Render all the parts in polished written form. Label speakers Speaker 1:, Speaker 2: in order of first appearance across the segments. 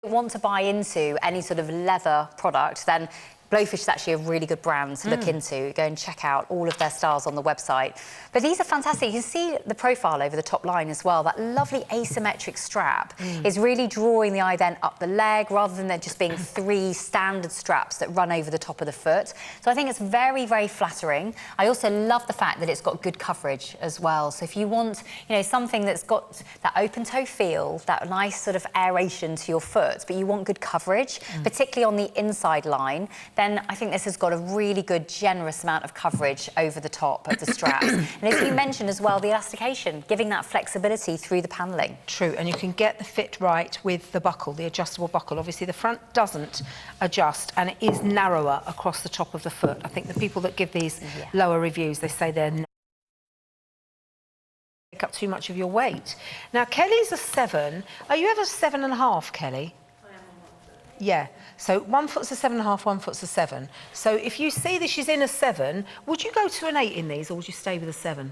Speaker 1: Want to buy into any sort of leather product, then Blowfish is actually a really good brand to look into. Go and check out all of their styles on the website. But these are fantastic. You can see the profile over the top line as well. That lovely asymmetric strap is really drawing the eye then up the leg, rather than there just being 3 standard straps that run over the top of the foot. So I think it's very, very flattering. I also love the fact that it's got good coverage as well. So if you want, you know, something that's got that open toe feel, that nice sort of aeration to your foot, but you want good coverage, particularly on the inside line, then I think this has got a really good, generous amount of coverage over the top of the straps. And as you mentioned as well, the elastication, giving that flexibility through the panelling.
Speaker 2: True, and you can get the fit right with the buckle, the adjustable buckle. Obviously, the front doesn't adjust, and it is narrower across the top of the foot. I think the people that give these lower reviews, they say they're pick up too much of your weight. Now, Kelly's a 7. Are you ever 7.5, Kelly? Yeah, so 1 foot's a 7.5, 1 foot's a 7. So if you see that she's in a 7, would you go to an 8 in these, or would you stay with a 7?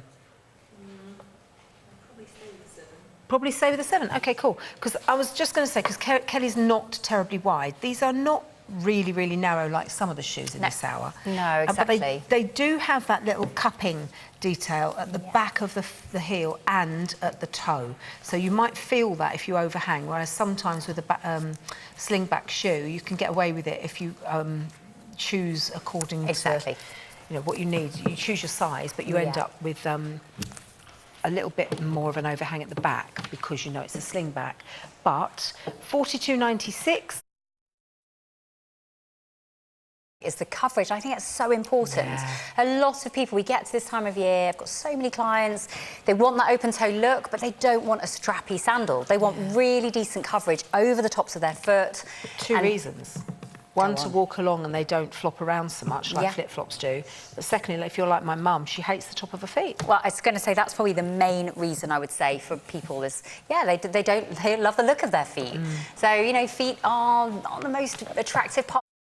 Speaker 3: Probably stay with a 7.
Speaker 2: Probably stay with a 7. Okay, cool. Because I was just going to say, because Kelly's not terribly wide. These are not really, really narrow like some of the shoes in this hour.
Speaker 1: No, exactly.
Speaker 2: But they do have that little cupping detail at the back of the heel and at the toe. So you might feel that if you overhang, whereas sometimes with a sling-back shoe, you can get away with it if you choose according to what you need. You choose your size, but you end up with a little bit more of an overhang at the back because you know it's a sling-back. But 42.96
Speaker 1: is the coverage. I think it's so important. A lot of people, we get to this time of year, I've got so many clients, they want that open toe look, but they don't want a strappy sandal. They want really decent coverage over the tops of their foot.
Speaker 2: Two reasons. One, to walk along and they don't flop around so much like flip-flops do. But secondly, if you're like my mum, she hates the top of her feet.
Speaker 1: Well, I was going to say that's probably the main reason I would say for people is, they love the look of their feet. So, you know, feet are not the most attractive part